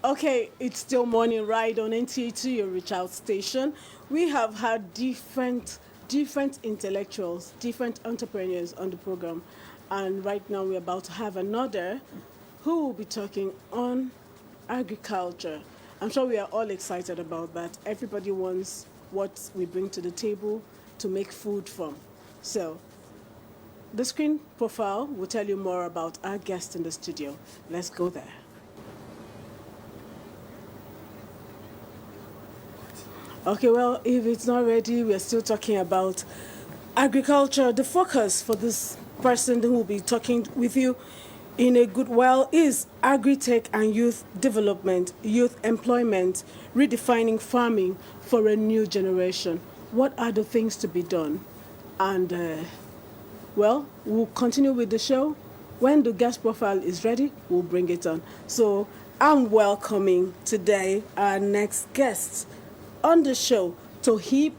Okay, it's still morning right on NTA, your reach out station. We have had different intellectuals, different entrepreneurs on the program. And right now we're about to have another who will be talking on agriculture. I'm sure we are all excited about that. Everybody wants what we bring to the table to make food from. So the screen profile will tell you more about our guest in the studio. Let's go there. Okay, well, if it's not ready, we're still talking about agriculture. The focus for this person who will be talking with you in a good while is Agritech and Youth Development, Youth Employment, redefining farming for a new generation. What are the things to be done? And, well, we'll continue with the show. When the guest profile is ready, we'll bring it on. So I'm welcoming today our next guest on the show, Toheeb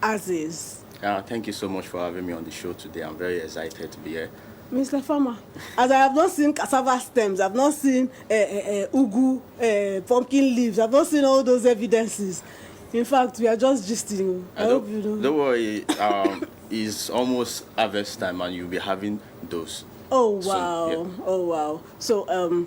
Azeez. Thank you so much for having me on the show today. I'm very excited to be here. Mr. Farmer, as I have not seen cassava stems, I've not seen ugu, pumpkin leaves, I've not seen all those evidences. In fact, we are just gisting. I hope you know. Don't worry, it's almost harvest time and you'll be having those. Oh, wow. So, yeah. Oh, wow. So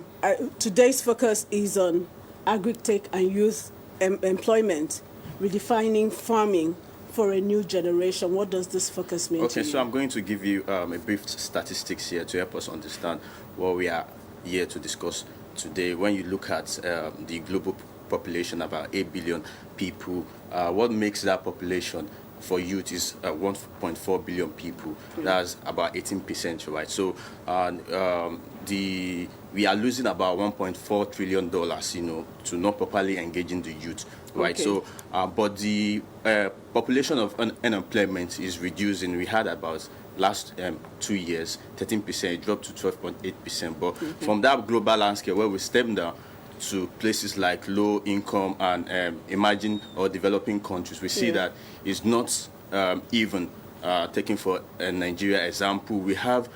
today's focus is on Agritech and Youth Employment, redefining farming for a new generation. What does this focus mean to you? Okay, so I'm going to give you a brief statistics here to help us understand what we are here to discuss today. When you look at the global population, about 8 billion people, what makes that population for youth is 1.4 billion people. That's about 18%, right? So we are losing about $1.4 trillion, to not properly engaging the youth, right? Okay. So, but the population of unemployment is reducing. We had about last 2 years, 13%, it dropped to 12.8%. But from that global landscape where we step down to places like low income and emerging or developing countries, we see that it's not even. Taking for a Nigeria example, we have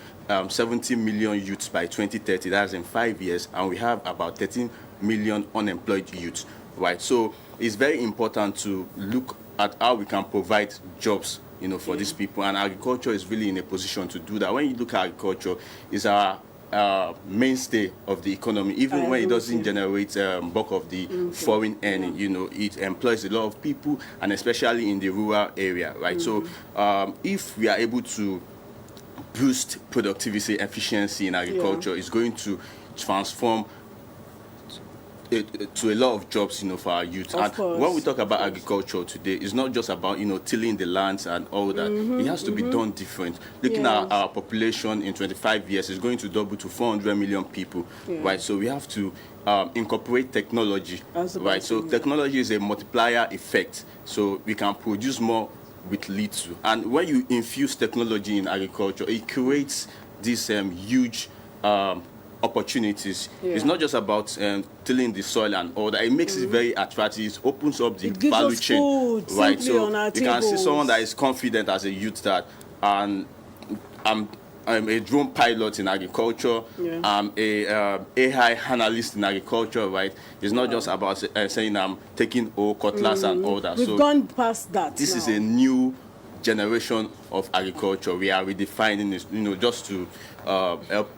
70 million youths by 2030, that's in 5 years, and we have about 13 million unemployed youths, right? So it's very important to look at how we can provide jobs, for these people, and agriculture is really in a position to do that. When you look at agriculture, it's our mainstay of the economy, even when it doesn't generate bulk of the foreign earning. It employs a lot of people, and especially in the rural area, right? So if we are able to boost productivity, efficiency in agriculture, it's going to transform to a lot of jobs, for our youth. And when we talk about agriculture today, it's not just about, tilling the lands and all that. It has to be done different. Looking at our population in 25 years, is going to double to 400 million people, right? So we have to incorporate technology, right? So technology is a multiplier effect. So we can produce more with little. And when you infuse technology in agriculture, it creates this huge opportunities. It's not just about tilling the soil and all that. It makes it very attractive. It opens up the value chain, food, right? So on our you can see someone that is confident as a youth that I'm a drone pilot in agriculture. I'm a AI analyst in agriculture, right? It's not just about saying I'm taking cutlass and all that. We've gone past that. This is a new generation of agriculture. We are redefining this, just to help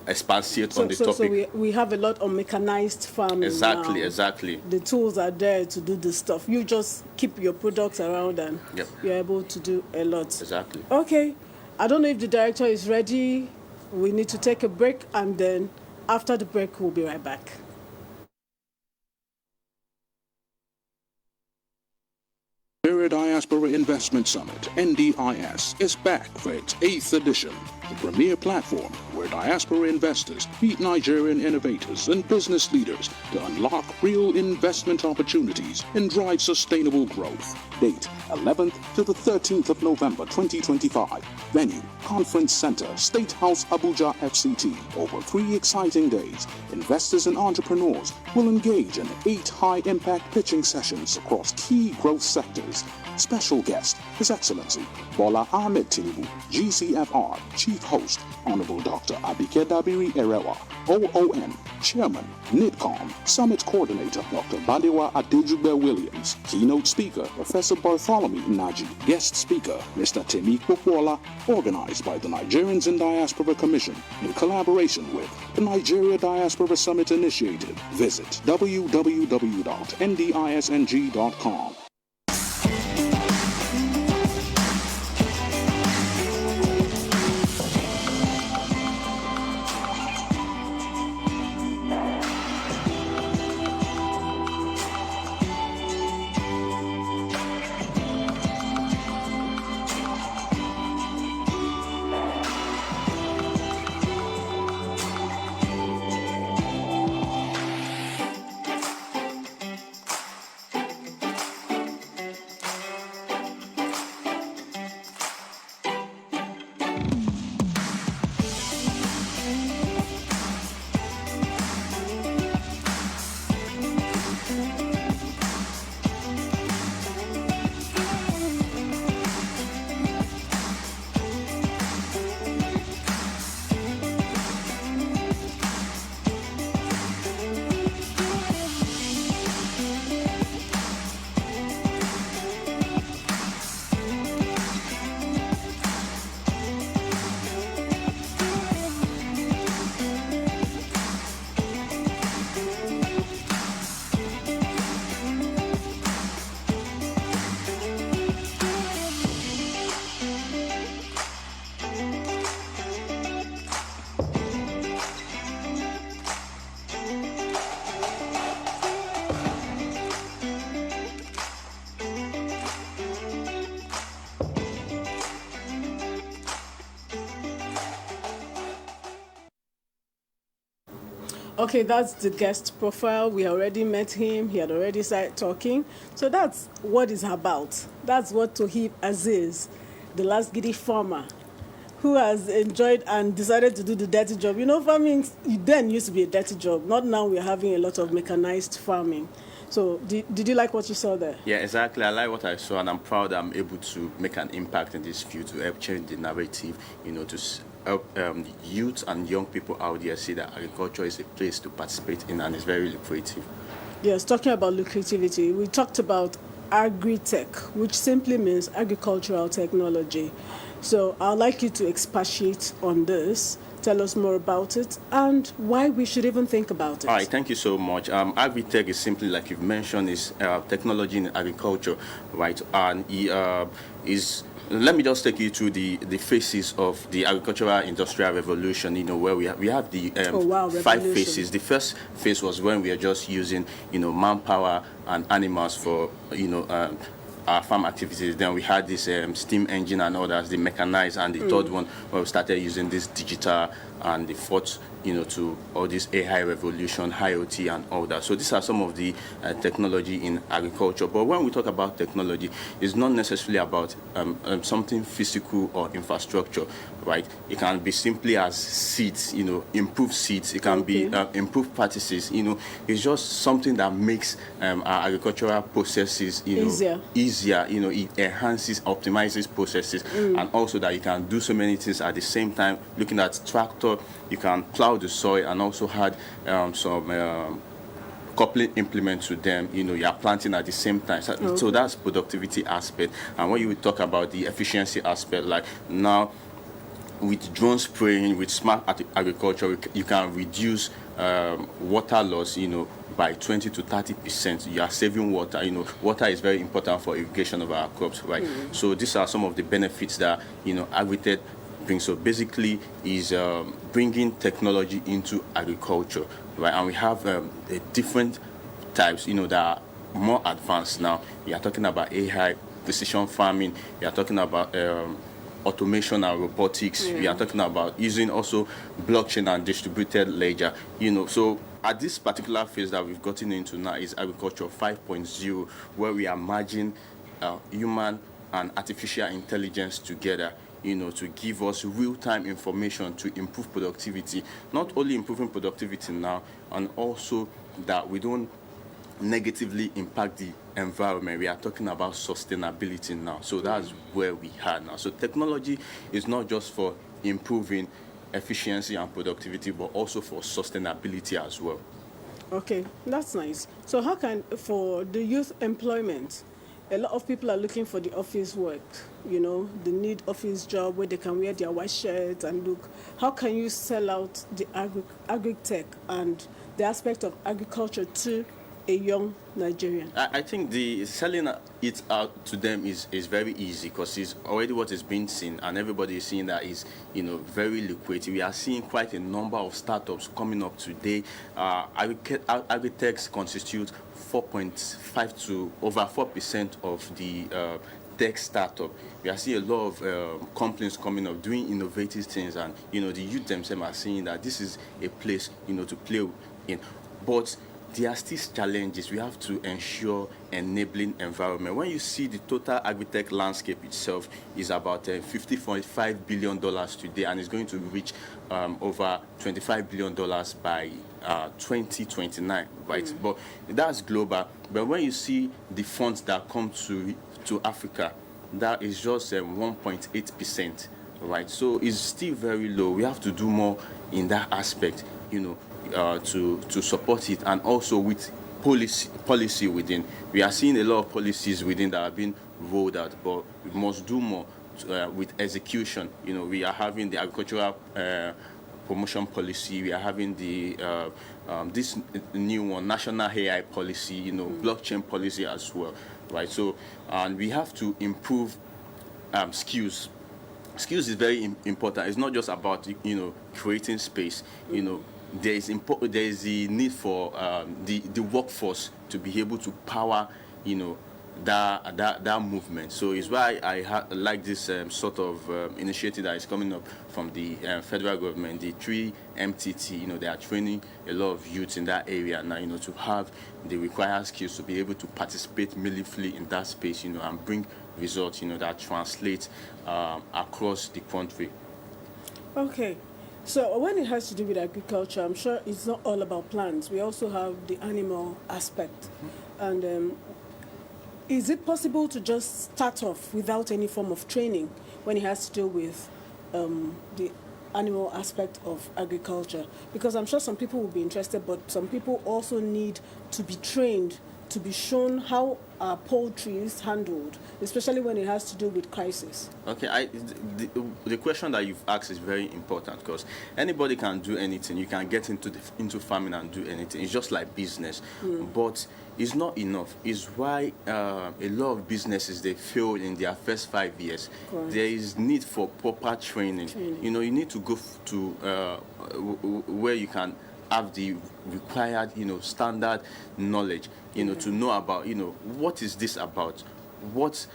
expatiate on the topic. So we have a lot of mechanized farming. Exactly. The tools are there to do this stuff. You just keep your products around and you're able to do a lot. Exactly. Okay. I don't know if the director is ready. We need to take a break, and then after the break, we'll be right back. Nigeria Diaspora Investment Summit, NDIS, is back for its 8th edition, the premier platform where diaspora investors meet Nigerian innovators and business leaders to unlock real investment opportunities and drive sustainable growth. Date, 11th to the 13th of November 2025. Venue, Conference Center, State House, Abuja, FCT. Over 3 exciting days, investors and entrepreneurs will engage in 8 high-impact pitching sessions across key growth sectors. Special guest, His Excellency Bola Ahmed Tinubu, GCFR, Chief Host, Honorable Dr. Abike Dabiri Erewa, OON, Chairman, NIDCOM, Summit Coordinator, Dr. Badewa Adejugbe Williams, Keynote Speaker, Professor Bartholomew Naji, Guest Speaker, Mr. Temi Kpokwola, organized by the Nigerians in Diaspora Commission in collaboration with the Nigeria Diaspora Summit Initiative. Visit www.ndisng.com. Okay, that's the guest profile. We already met him. He had already started talking. So that's what it's about. That's what Toheeb Azeez, the last giddy farmer, who has enjoyed and decided to do the dirty job. You know, farming then used to be a dirty job. Not now we're having a lot of mechanized farming. So did you like what you saw there? Yeah, exactly. I like what I saw, and I'm proud I'm able to make an impact in this field to help change the narrative, you know, to help youth and young people out there see that agriculture is a place to participate in and it's very lucrative. Yes, talking about lucrativity, we talked about Agritech, which simply means agricultural technology. So I'd like you to expatiate on this. Tell us more about it and why we should even think about it. All right, thank you so much. Agritech is simply, like you've mentioned, is technology in agriculture, right? And let me just take you through the phases of the agricultural industrial revolution, you know, where we have the 5 phases. The first phase was when we are just using, you know, manpower and animals for, you know, our farm activities. Then we had this steam engine and others, the mechanized, and the third one where we started using this digital, and the fourth, you know, to all this AI revolution, IoT and all that. So these are some of the technology in agriculture. But when we talk about technology, it's not necessarily about something physical or infrastructure, right? It can be simply as seeds, you know, improved seeds. It can be improved practices, you know. It's just something that makes our agricultural processes, you know, easier. You know, it enhances, optimizes processes, and also that you can do so many things at the same time. Looking at tractor, you can plow the soil and also had some coupling implements to them. You know, you are planting at the same time. So that's productivity aspect. And when you talk about the efficiency aspect, like now with drone spraying, with smart agriculture, you can reduce water loss, you know, by 20 to 30%. You are saving water. You know, water is very important for irrigation of our crops, right? So these are some of the benefits that, you know, Agritech brings. So basically is bringing technology into agriculture, right? And we have the different types, you know, that are more advanced now. We are talking about AI, precision farming. We are talking about automation and robotics. We are talking about using also blockchain and distributed ledger, you know. So at this particular phase that we've gotten into now is agriculture 5.0, where we are merging human and artificial intelligence together, you know, to give us real-time information to improve productivity. Not only improving productivity now, and also that we don't negatively impact the environment, we are talking about sustainability now. So that's where we are now. So technology is not just for improving efficiency and productivity, but also for sustainability as well. Okay, that's nice. So how can, for the youth employment, a lot of people are looking for the office work, you know, they need office job where they can wear their white shirts and look. How can you sell out the agri-tech and the aspect of agriculture to a young Nigerian? I think the selling it out to them is very easy because it's already what is being seen, and everybody is seeing that is, you know, very lucrative. We are seeing quite a number of startups coming up today. Agritechs constitute 4.5 to over 4% of the tech startup. We are seeing a lot of companies coming up doing innovative things, and you know the youth themselves are seeing that this is a place, you know, to play in. But there are still challenges. We have to ensure enabling environment. When you see the total agri-tech landscape itself is about $50.5 billion today, and it's going to reach over $25 billion by 2029, right? But that's global. But when you see the funds that come to Africa, that is just 1.8%, right? So it's still very low. We have to do more in that aspect, you know, to support it, and also with policy within. We are seeing a lot of policies within that are being rolled out, but we must do more with execution. You know, we are having the agricultural promotion policy. We are having the this new one, national AI policy. You know, blockchain policy as well, right? So, and we have to improve skills. Skills is very important. It's not just about, you know, creating space. You know, there is the need for the workforce to be able to power, you know, that movement. So it's why I like this sort of initiative that is coming up from the federal government, the 3 MTT. You know, they are training a lot of youth in that area now, you know, to have the required skills to be able to participate meaningfully in that space, you know, and bring results, you know, that translate across the country. Okay. So when it has to do with agriculture, I'm sure it's not all about plants. We also have the animal aspect. And is it possible to just start off without any form of training when it has to do with the animal aspect of agriculture? Because I'm sure some people will be interested, but some people also need to be trained, to be shown how poultry is handled, especially when it has to do with crisis. Okay, the question that you've asked is very important, because anybody can do anything. You can get into farming and do anything. It's just like business, but it's not enough. It's why a lot of businesses, they fail in their first 5 years. Correct. There is need for proper training. You know, you need to go to where you can have the required, you know, standard knowledge, you know, to know about, you know, what is this about, what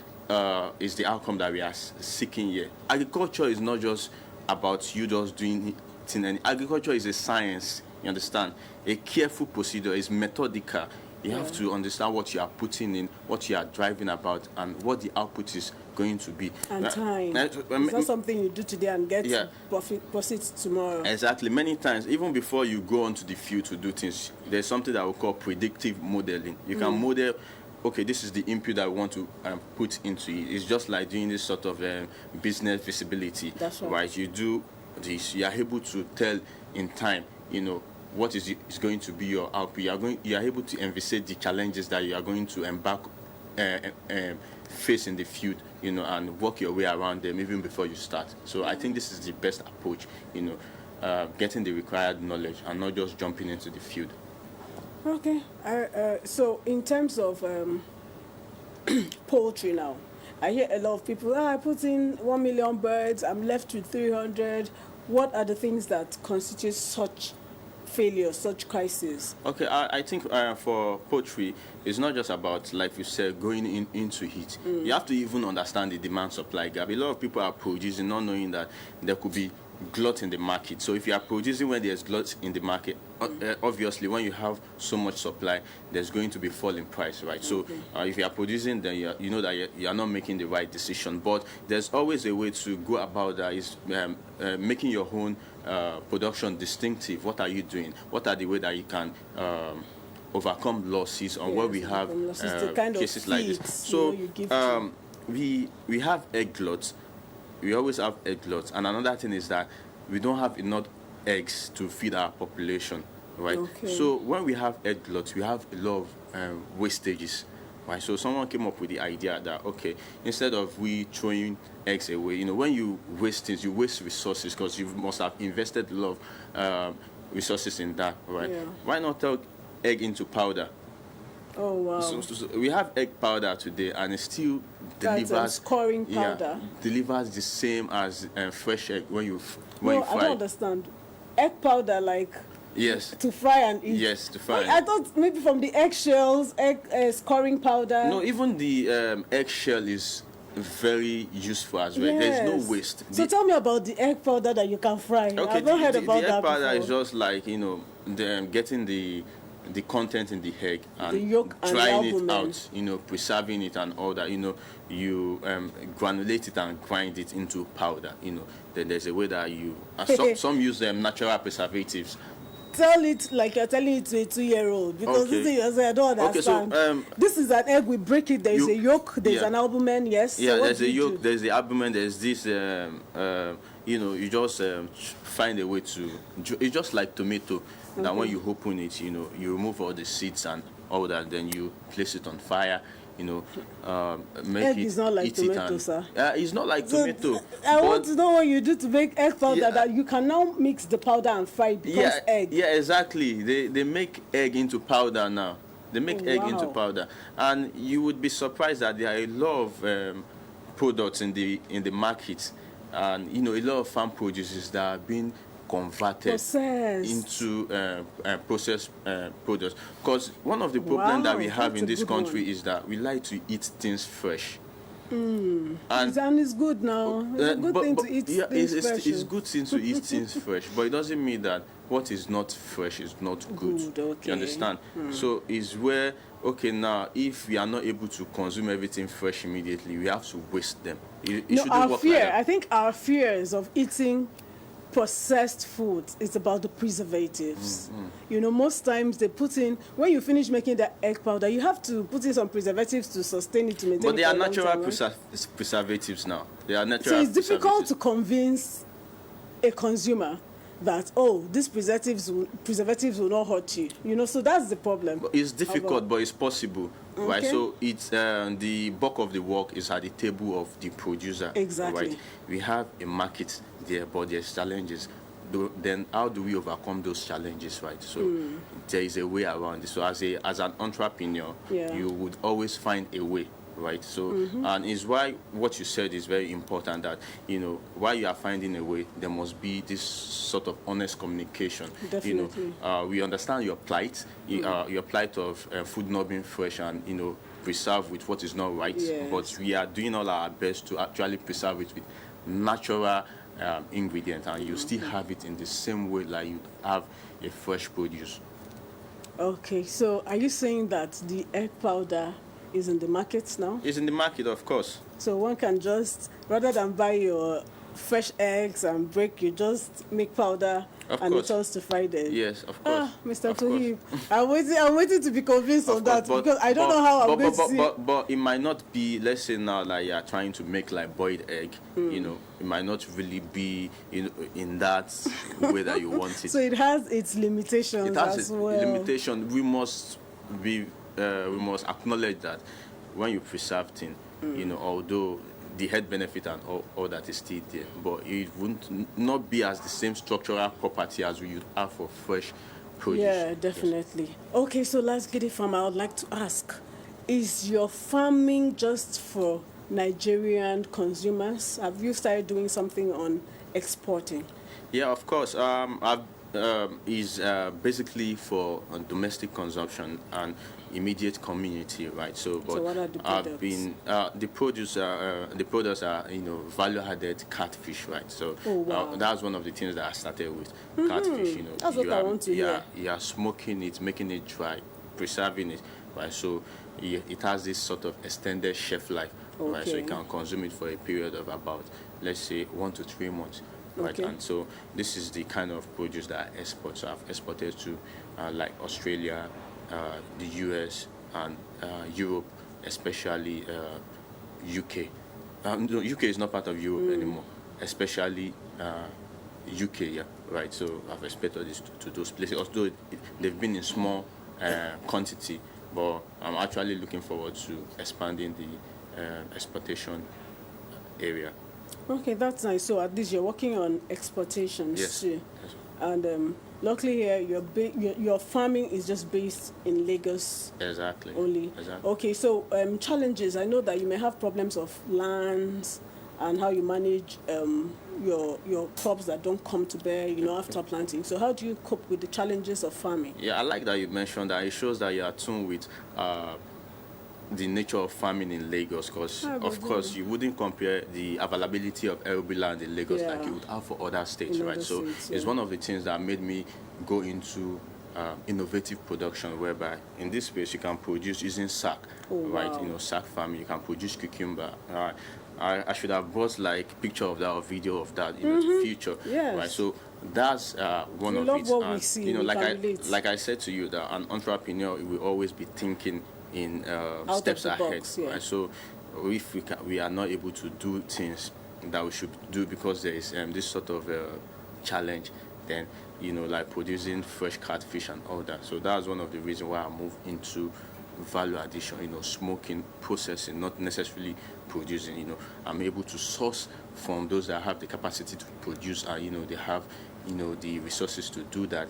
is the outcome that we are seeking here. Agriculture is not just about you just doing it. And agriculture is a science, you understand? A careful procedure, is methodical. You have to understand what you are putting in, what you are driving about, and what the output is going to be. And time. It's not something you do today and get profit tomorrow. Exactly. Many times, even before you go onto the field to do things, there's something that we call predictive modeling. You can model, okay, this is the input that we want to put into it. It's just like doing this sort of business visibility. That's right. Right? You do this, you are able to tell in time, you know, what is going to be your output. You are able to envisage the challenges that you are going to face in the field, you know, and work your way around them even before you start. So I think this is the best approach, you know, getting the required knowledge and not just jumping into the field. Okay. So in terms of poultry now, I hear a lot of people, I put in 1 million birds, I'm left with 300. What are the things that constitute such failure, such crisis? Okay, I think for poultry, it's not just about, like you said, going into it. You have to even understand the demand-supply gap. A lot of people are producing not knowing that there could be glut in the market. So if you are producing when there's glut in the market, obviously when you have so much supply, there's going to be fall in price, right? So if you are producing, then you know that you are not making the right decision. But there's always a way to go about that, is making your own production distinctive. What are you doing? What are the way that you can overcome losses, on where we have cases like this. So we have egg gluts. We always have egg gluts. And another thing is that we don't have enough eggs to feed our population, right? Okay. So when we have egg gluts, we have a lot of wastages. Right, so someone came up with the idea that, okay, instead of we throwing eggs away, when you waste things, you waste resources, because you must have invested a lot of resources in that, right? Yeah. Why not turn egg into powder? Oh, wow. So we have egg powder today, and it still delivers scoring powder. Yeah, delivers the same as fresh egg when you No, fry. I don't understand. Egg powder, like, yes, to fry and eat. yes, to fry. I thought maybe from the eggshells, scoring powder. No, even the eggshell is very useful as well. Yes. There's no waste. So tell me about the egg powder that you can fry. Okay, I've not heard about the that egg powder before. is just like, getting the content in the egg and The yolk and drying it albumen. out, preserving it and all that. You granulate it and grind it into powder. Then there's a way that you. Some use natural preservatives. Tell it like you're telling it to a 2-year-old, because Okay. this thing you say, I don't understand. Okay, so this is an egg. We break it. There's a yolk. There's an albumen. Yes. Yeah, So what there's do a you yolk, do? there's the albumen, there's this, you just find a way to, it's just like tomato, that when you open it, you remove all the seeds and all that, then you place it on fire, make Egg it, is not like eat tomato, it and, sir. it's not like So, tomato. I want to know what you do to make egg powder, Yeah. that you can now mix the powder and fry it becomes egg. Yeah, exactly. They make egg into powder now. They make egg into Wow. powder, and you would be surprised that there are a lot of products in the market, and a lot of farm produces that are being converted Processed. into processed products. Because one of the problems that we Wow, have that's in a this good country one. is that we like to eat things fresh. And And it's good now. It's a good thing to eat things fresh. it's good thing to eat things fresh, but it doesn't mean that what is not fresh is not good. Good, okay. You understand? So it's where, okay, now if we are not able to consume everything fresh immediately, we have to waste them. It No, shouldn't our work fear. like that. I think our fears of eating processed food is about the preservatives. Most times they put in, when you finish making the egg powder, you have to put in some preservatives to sustain it, to maintain But it they for are a long natural time, right? preservatives now. They are natural. So it's difficult to preservatives. convince a consumer that, these preservatives will not hurt you. So that's the problem. It's difficult, but it's possible, right? Okay. So it's the bulk of the work is at the table of the producer. Exactly. Right? We have a market there, but there's challenges. Then how do we overcome those challenges, right? So there is a way around it. So as an entrepreneur, Yeah. you would always find a way. Right, so and is why what you said is very important, that while you are finding a way, there must be this sort of honest communication. Definitely. We understand your plight, your plight of food not being fresh and preserved with what is not right. Yes. But we are doing all our best to actually preserve it with natural ingredients, and you still have it in the same way like you have a fresh produce. Okay, so are you saying that the egg powder is in the market now? It's in the market, of course. So one can just, rather than buy your fresh eggs and break, you just make powder Of and course. it helps to fry them. Yes, of course. Mr. Of course. Toheeb, I'm waiting to be convinced Of on course, that, because I don't know how I'm going to see. But it might not be, let's say now, like you are trying to make like boiled egg, it might not really be in that way that you want it. So it has its limitations It has as a well. limitation. We must acknowledge that when you preserve things, although the health benefit and all that is still there, but it wouldn't not be as the same structural property as we would have for fresh produce. Yeah, definitely. Okay, so let's get it from. I would like to ask, is your farming just for Nigerian consumers? Have you started doing something on exporting? Yeah, of course. Is basically for domestic consumption and immediate community, right? So what are the products? I've been the products are value-added catfish, right? So wow. that's one of the things that I started with, catfish. That's what I want to hear. You are smoking it, making it dry, preserving it, right? So it has this sort of extended shelf life, right? So you can consume it for a period of about, let's say, 1 to 3 months. Right, Okay. and so this is the kind of produce that I export. So I've exported to like Australia, the US and Europe, especially UK. No, UK is not part of Europe anymore, especially UK, yeah, right. So I've exported this to those places, although they've been in small quantity, but I'm actually looking forward to expanding the exportation area. Okay, that's nice. So at least you're working on exportations Yes. too. Yes. And luckily here, your farming is just based in Lagos Exactly. only. Exactly. Okay, so challenges. I know that you may have problems of lands and how you manage your crops that don't come to bear, after planting. So how do you cope with the challenges of farming? Yeah, I like that you mentioned that. It shows that you are tuned with the nature of farming in Lagos, because of course you wouldn't compare the availability of arable land in Lagos like you would have for other states, In right? other So states, it's one of the things that made me go into innovative production, whereby in this space you can produce using sack, right? Wow. Sack farming. You can produce cucumber. I should have brought like picture of that or video of that in the future, Yes. right? So that's one We of love it. what we And, see, we like can relate. I said to you, that an entrepreneur will always be thinking in of steps the ahead, box, yeah. right? So if we are not able to do things that we should do because there is this sort of challenge, then like producing fresh catfish and all that. So that's one of the reasons why I moved into value addition, smoking, processing, not necessarily producing. I'm able to source from those that have the capacity to produce, and they have the resources to do that.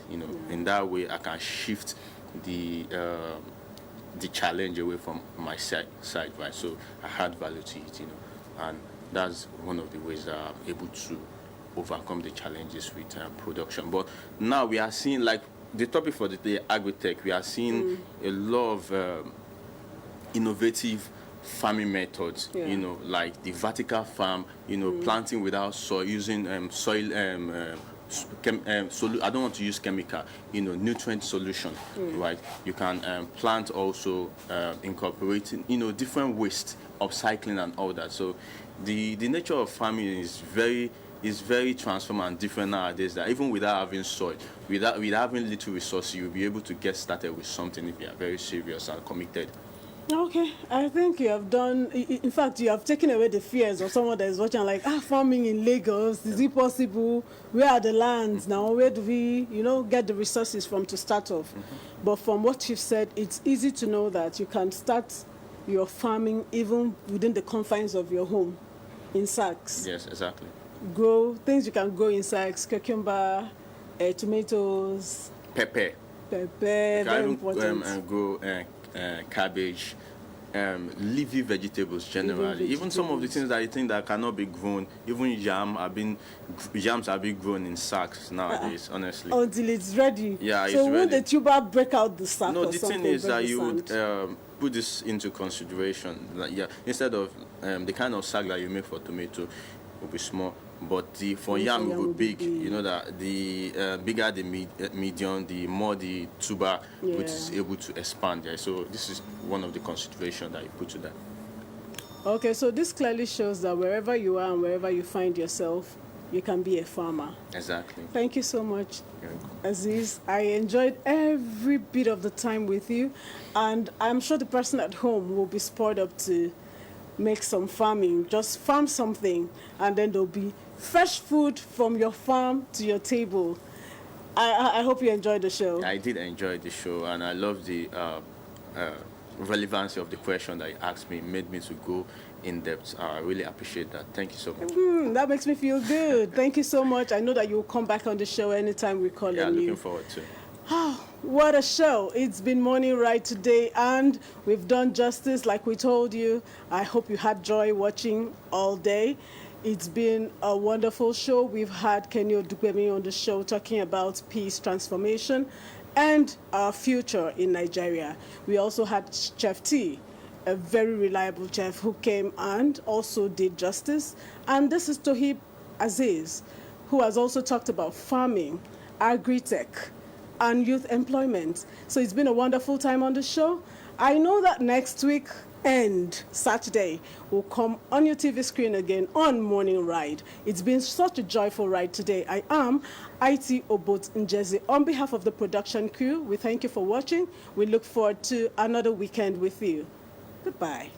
In that way I can shift the challenge away from my side, right? So I add value to it, and that's one of the ways that I'm able to overcome the challenges with production. But now we are seeing, like the topic for the day, Agritech, we are seeing a lot of innovative farming methods, like the vertical farm, planting without soil, using soil I don't want to use chemical, nutrient solution, right? You can plant also incorporating, different waste, upcycling and all that. So the nature of farming is very transformed and different nowadays, that even without having soil, without having little resources, you'll be able to get started with something if you are very serious and committed. Okay, I think you have done, in fact, you have taken away the fears of someone that is watching, like, farming in Lagos, is it possible? Where are the lands now? Where do we, get the resources from to start off? But from what you've said, it's easy to know that you can start your farming even within the confines of your home, in sacks. Yes, exactly. Grow things you can grow in sacks, cucumber, tomatoes, Pepper. very important. And grow cabbage, leafy vegetables generally. Even some of the things that you think that cannot be grown, even yams are being grown in sacks nowadays, honestly. Until it's ready. Yeah, so it's will ready. the tuber break out the sack No, or the something? thing is that break the you would sand? put this into consideration. Instead of the kind of sack that you make for tomato will be small, but for yam it will be big. You know that the bigger the medium, the more the tuber which is able to expand. Yeah. So this is one of the considerations that you put to that. Okay, so this clearly shows that wherever you are and wherever you find yourself, you can be a farmer. Exactly. Thank you so much, Azeez. I enjoyed every bit of the time with you, and I'm sure the person at home will be spurred up to make some farming. Just farm something, and then there'll be fresh food from your farm to your table. I hope you enjoyed the show. I did enjoy the show, and I love the relevancy of the question that you asked me. It made me to go in depth. I really appreciate that. Thank you so much. That makes me feel good. Thank you so much. I know that you'll come back on the show anytime we call on you. Yeah, looking forward to it. What a show. It's been Morning Ride today, and we've done justice like we told you. I hope you had joy watching all day. It's been a wonderful show. We've had Kenny Odubemi on the show talking about peace transformation and our future in Nigeria. We also had Chef T, a very reliable chef who came and also did justice. And this is Toheeb Azeez, who has also talked about farming, Agritech, and youth employment. So it's been a wonderful time on the show. I know that next week and Saturday will come on your TV screen again on Morning Ride. It's been such a joyful ride today. I am IT Obot Njezi. On behalf of the production crew, we thank you for watching. We look forward to another weekend with you. Goodbye.